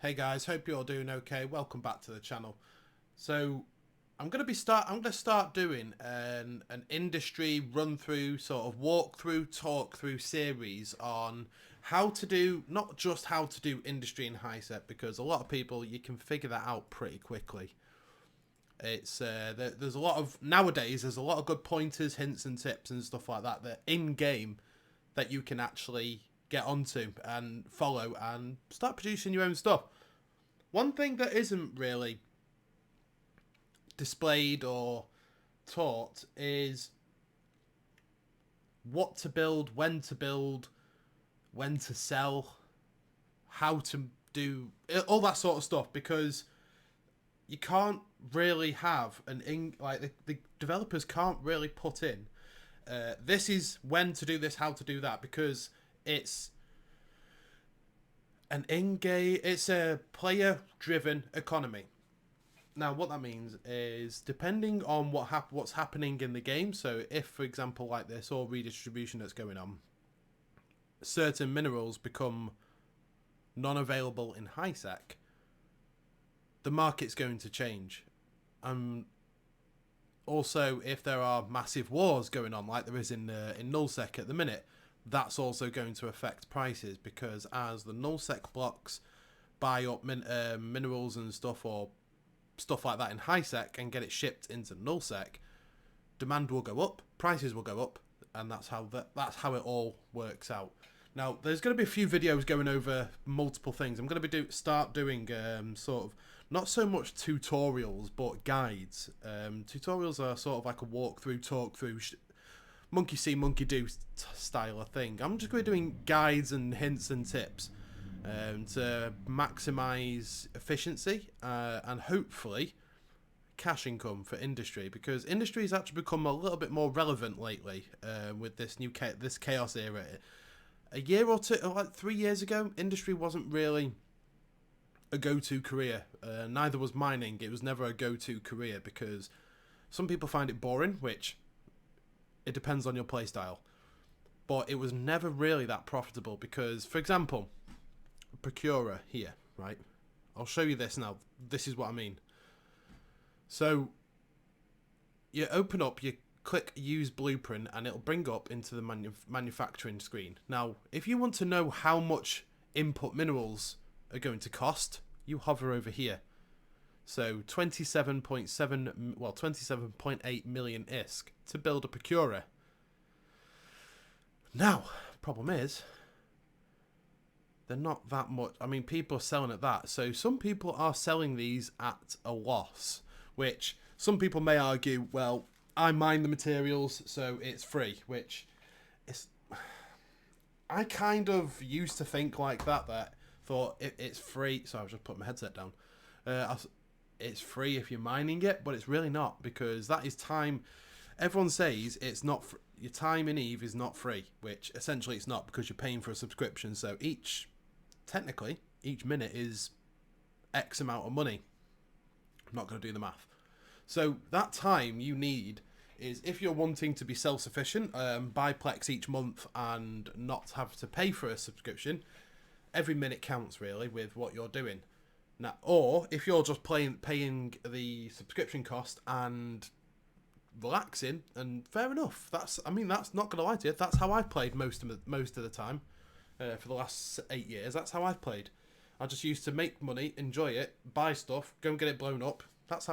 Hey guys, hope you're all doing okay. Welcome back to the channel. So I'm gonna start doing an industry run through, sort of walk through, talk through series on how to do, not just how to do industry in high set, because a lot of people, you can figure that out pretty quickly. It's there's a lot of nowadays. There's a lot of good pointers, hints, and tips and stuff like that in game that you can actually get onto and follow and start producing your own stuff. One thing that isn't really displayed or taught is what to build, when to sell, how to do all that sort of stuff, because you can't really have the developers can't really put in this is when to do this, how to do that, because it's it's a player driven economy. Now what that means is, depending on what's happening in the game, so if for example like this or redistribution that's going on, certain minerals become non-available in high sec, the market's going to change. Also, if there are massive wars going on like there is in nullsec at the minute, that's also going to affect prices, because as the nullsec blocks buy up minerals and stuff, or stuff like that in high sec, and get it shipped into nullsec, demand will go up, prices will go up, and that's how it all works out. Now, there's going to be a few videos going over multiple things. I'm going to start doing sort of not so much tutorials, but guides. Tutorials are sort of like a walkthrough, talk through, monkey see, monkey do style of thing. I'm just going to be doing guides and hints and tips to maximise efficiency and hopefully cash income for industry, because industry has actually become a little bit more relevant lately with this this chaos era. A year or two, like 3 years ago, industry wasn't really a go-to career. Neither was mining. It was never a go-to career because some people find it boring, which it depends on your playstyle. But it was never really that profitable because, for example, procurer here, right? I'll show you this now. This is what I mean. So you open up, you click use blueprint, and it'll bring up into the manufacturing screen. Now, if you want to know how much input minerals are going to cost, you hover over here. So 27.8 million ISK to build a procurer. Now, problem is, they're not that much. I mean, people are selling at that. So some people are selling these at a loss, which some people may argue, well, I mine the materials, so it's free, which is... I kind of used to think like that thought it's free. So I've just put my headset down. It's free if you're mining it, but it's really not, because that is time. Everyone says it's not your time in Eve is not free, which essentially it's not, because you're paying for a subscription. So technically, each minute is X amount of money. I'm not going to do the math. So that time you need is, if you're wanting to be self-sufficient, buy Plex each month and not have to pay for a subscription, every minute counts really with what you're doing. Now, or if you're just paying the subscription cost and relaxing, and fair enough. That's not gonna lie to you. That's how I've played most of the time for the last 8 years. That's how I've played. I just used to make money, enjoy it, buy stuff, go and get it blown up. That's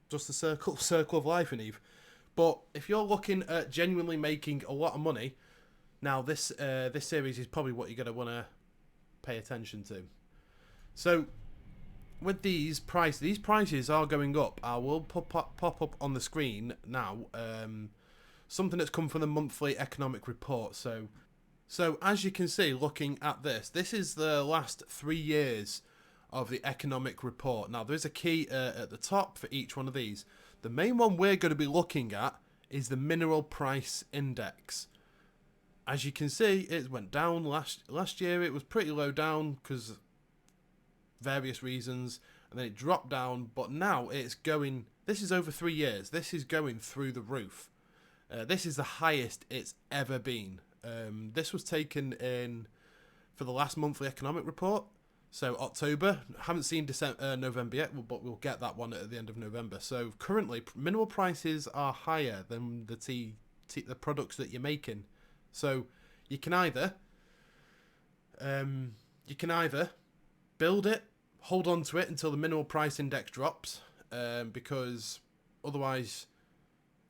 just the circle of life in Eve. But if you're looking at genuinely making a lot of money, now this series is probably what you're gonna want to pay attention to. So with these prices are going up. I will pop up on the screen now something that's come from the monthly economic report. So as you can see, looking at this is the last 3 years of the economic report. Now there's a key at the top for each one of these. The main one we're going to be looking at is the mineral price index. As you can see, it went down last year. It was pretty low down because various reasons, and then it dropped down, but now it's going, this is over 3 years, this is going through the roof. This is the highest it's ever been. This was taken in for the last monthly economic report, So October, haven't seen December, November yet, but we'll get that one at the end of November. So currently, mineral prices are higher than the products that you're making. So you can either build it, hold on to it until the mineral price index drops, because otherwise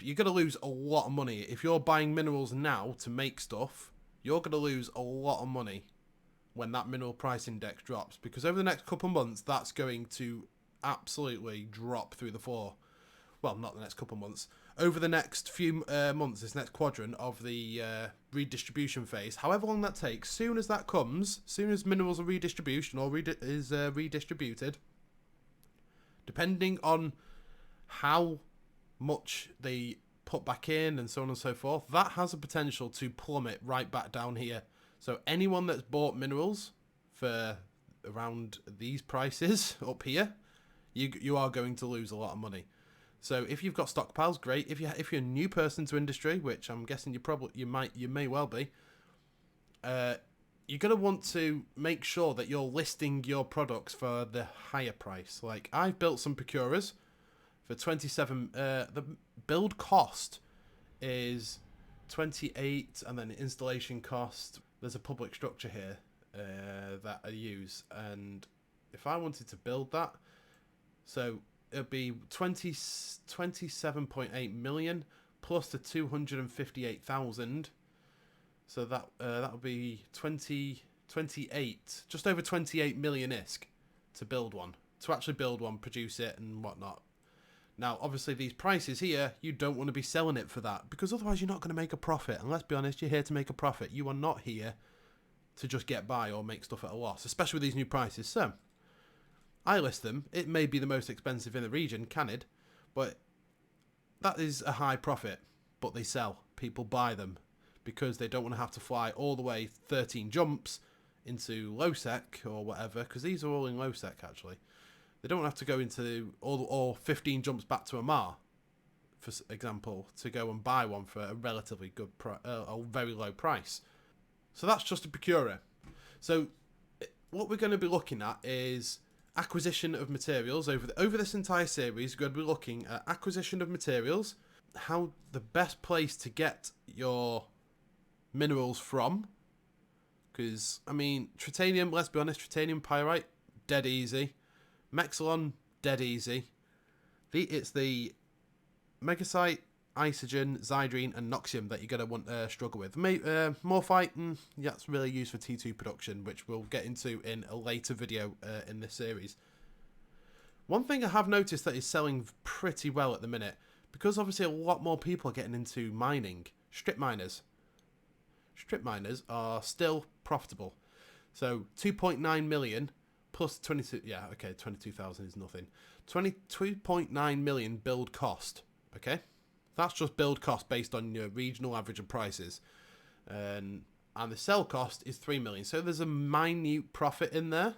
you're going to lose a lot of money. If you're buying minerals now to make stuff, you're going to lose a lot of money when that mineral price index drops, because over the next couple of months that's going to absolutely drop through the floor. Well, not the next couple of months, over the next few months, this next quadrant of the redistribution phase, however long that takes, soon as that comes, soon as minerals are redistribution or redistributed, depending on how much they put back in and so on and so forth, that has a potential to plummet right back down here. So anyone that's bought minerals for around these prices up here, you are going to lose a lot of money. So if you've got stockpiles, great. If you're a new person to industry, which I'm guessing you may well be, you're gonna want to make sure that you're listing your products for the higher price. Like I've built some procurers for 27. The build cost is 28, and then the installation cost. There's a public structure here that I use, and if I wanted to build that, so it'd be 27.8 million plus the 258,000. So that would be 28, just over 28 million ISK to build one, to actually build one, produce it, and whatnot. Now, obviously, these prices here, you don't want to be selling it for that, because otherwise you're not going to make a profit. And let's be honest, you're here to make a profit. You are not here to just get by or make stuff at a loss, especially with these new prices. So I list them. It may be the most expensive in the region, Canid, but that is a high profit. But they sell. People buy them because they don't want to have to fly all the way 13 jumps into low sec or whatever, because these are all in low sec actually. They don't have to go into all 15 jumps back to Amar, for example, to go and buy one for a relatively good a very low price. So that's just a procurer. So what we're going to be looking at is acquisition of materials. Over this entire series, we're going to be looking at acquisition of materials, how the best place to get your minerals from. Because, I mean, titanium, let's be honest, titanium pyrite, dead easy. Mexilon, dead easy. It's the megasite, isogen, zydrine, and noxium that you're going to want to struggle with. Morphite, that's really used for T2 production, which we'll get into in a later video in this series. One thing I have noticed that is selling pretty well at the minute, because obviously a lot more people are getting into mining, strip miners. Strip miners are still profitable. So 2.9 million plus 22,000 is nothing. 22.9 million build cost, okay? That's just build cost based on your regional average of prices. And the sell cost is 3 million. So there's a minute profit in there.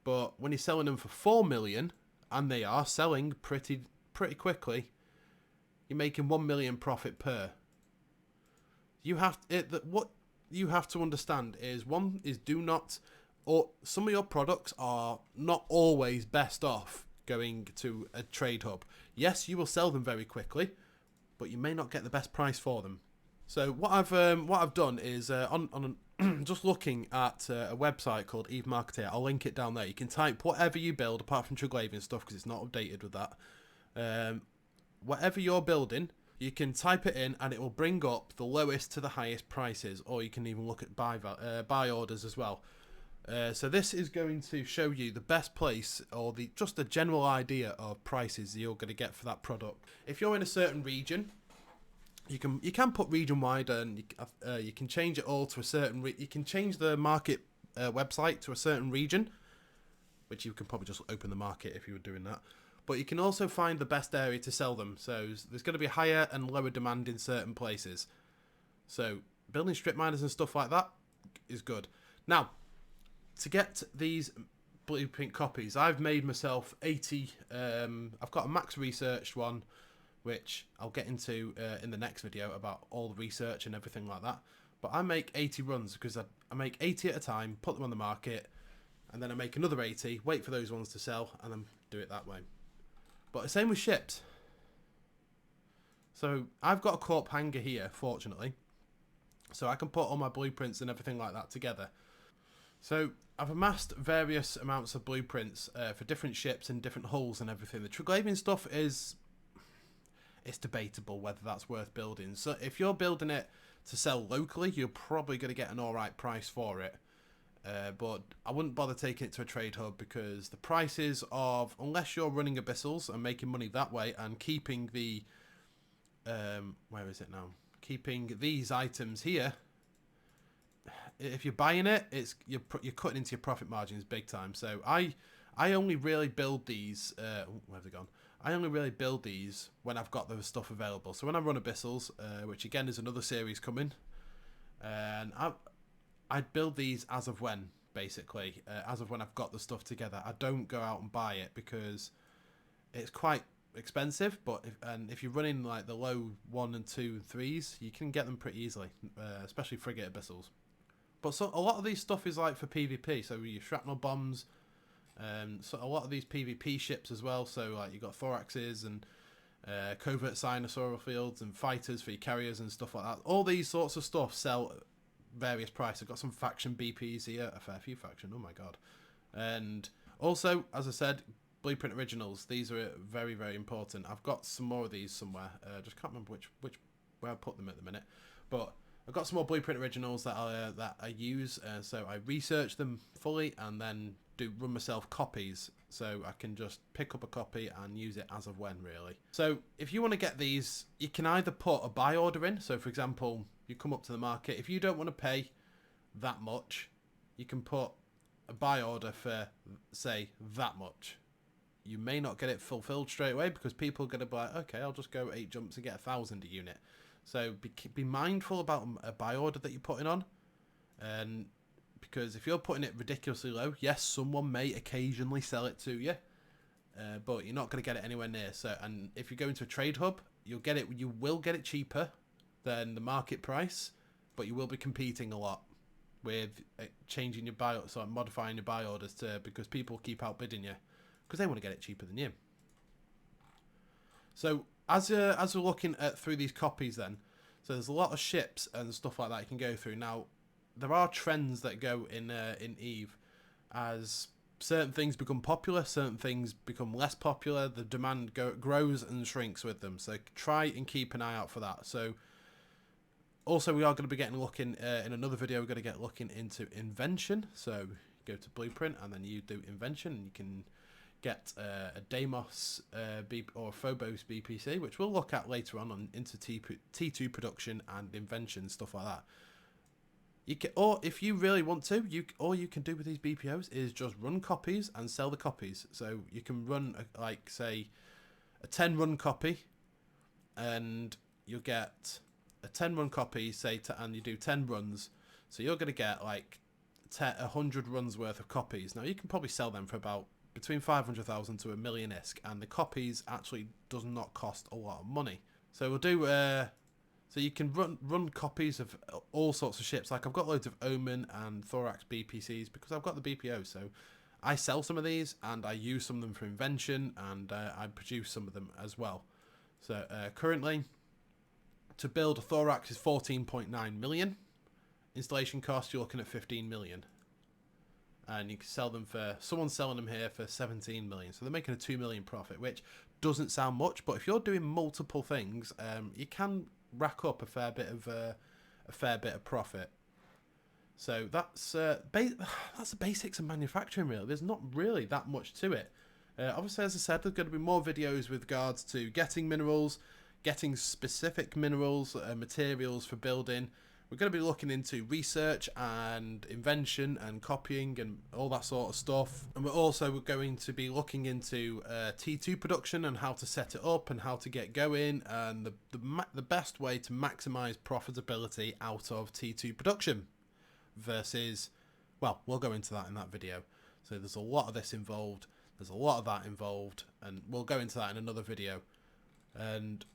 But when you're selling them for 4 million, and they are selling pretty quickly, you're making 1 million profit per. What you have to understand is some of your products are not always best off going to a trade hub. Yes, you will sell them very quickly, but you may not get the best price for them. So what I've done is just looking at a website called Eve Marketeer. I'll link it down there. You can type whatever you build apart from Triglavian stuff because it's not updated with that. Whatever you're building, you can type it in and it will bring up the lowest to the highest prices, or you can even look at buy orders as well. So this is going to show you the best place, or just a general idea of prices you're going to get for that product. If you're in a certain region, you can put region wide, and you can change it all to a certain. You can change the market website to a certain region, which you can probably just open the market if you were doing that. But you can also find the best area to sell them. So there's going to be higher and lower demand in certain places. So building strip miners and stuff like that is good. Now, to get these blueprint copies, I've made myself 80. I've got a max researched one, which I'll get into in the next video about all the research and everything like that. But I make 80 runs because I make 80 at a time, put them on the market, and then I make another 80, wait for those ones to sell, and then do it that way. But the same with ships. So I've got a corp hanger here, fortunately, so I can put all my blueprints and everything like that together. So I've amassed various amounts of blueprints for different ships and different hulls and everything. The Triglavian stuff it's debatable whether that's worth building. So if you're building it to sell locally, you're probably going to get an alright price for it. But I wouldn't bother taking it to a trade hub, because the prices of, unless you're running abyssals and making money that way and keeping the where is it now? Keeping these items here. If you're buying it, you're cutting into your profit margins big time. So I only really build these. Where have they gone? I only really build these when I've got the stuff available. So when I run abyssals, which again is another series coming, and I build these as of when, basically, as of when I've got the stuff together. I don't go out and buy it because it's quite expensive, but if you're running like the low 1 and 2 and 3s, you can get them pretty easily, especially frigate abyssals. But so a lot of these stuff is like for PvP, so your shrapnel bombs, so a lot of these PvP ships as well. So like you got thoraxes and covert sinosaural fields and fighters for your carriers and stuff like that. All these sorts of stuff sell at various prices. I've got some faction BPs here, a fair few faction. Oh my god! And also, as I said, blueprint originals. These are very, very important. I've got some more of these somewhere. Just can't remember where I put them at the minute, but I've got some more blueprint originals that I use. So I research them fully and then run myself copies, so I can just pick up a copy and use it as of when, really. So if you want to get these, you can either put a buy order in. So for example, you come up to the market. If you don't want to pay that much, you can put a buy order for, say, that much. You may not get it fulfilled straight away because people are going to be like, okay, I'll just go 8 jumps and get 1,000 a unit. So be mindful about a buy order that you're putting on, and because if you're putting it ridiculously low, yes, someone may occasionally sell it to you, but you're not going to get it anywhere near. So, and if you go into a trade hub, you will get it cheaper than the market price, but you will be competing a lot with changing your buy, sort of modifying your buy orders because people keep outbidding you because they want to get it cheaper than you. So as we're looking through these copies then, so there's a lot of ships and stuff like that you can go through. Now, there are trends that go in EVE as certain things become popular, certain things become less popular, the demand grows and shrinks with them. So try and keep an eye out for that. So also we are going to be looking in another video, we're going to get looking into invention. So go to blueprint and then you do invention and you can get a Deimos or Phobos BPC, which we'll look at later on into T2 production and invention, stuff like that. You can, or if you really want to, all you can do with these BPOs is just run copies and sell the copies. So you can run like say a 10 run copy, and you'll get a 10 run copy, and you do 10 runs, so you're going to get like 100 runs worth of copies. Now you can probably sell them for about between 500,000 to $1 million ISK, and the copies actually does not cost a lot of money. So we'll do so you can run copies of all sorts of ships. Like I've got loads of Omen and Thorax BPCs because I've got the BPO. So I sell some of these and I use some of them for invention, and I produce some of them as well. So currently, to build a Thorax is 14.9 million. Installation cost, you're looking at 15 million. And you can sell them for, someone's selling them here for 17 million. So they're making a 2 million profit, which doesn't sound much, but if you're doing multiple things, you can rack up a fair bit of profit. So that's the basics of manufacturing, really. There's not really that much to it. Obviously, as I said, there's going to be more videos with regards to getting minerals, getting specific minerals, materials for building. We're going to be looking into research and invention and copying and all that sort of stuff. And we're also going to be looking into T2 production and how to set it up and how to get going, and the best way to maximize profitability out of T2 production versus, well, we'll go into that in that video. So there's a lot of this involved. There's a lot of that involved, and we'll go into that in another video. And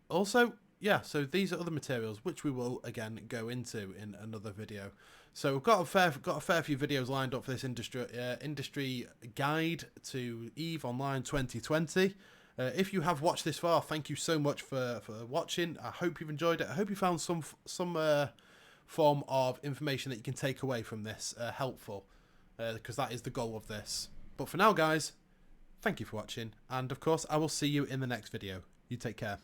also, yeah, so these are other materials which we will again go into in another video. So we've got a fair few videos lined up for this industry guide to EVE Online 2020. If you have watched this far, thank you so much for watching. I hope you've enjoyed it. I hope you found some form of information that you can take away from this helpful, because that is the goal of this. But for now, guys, thank you for watching, and of course I will see you in the next video. You take care.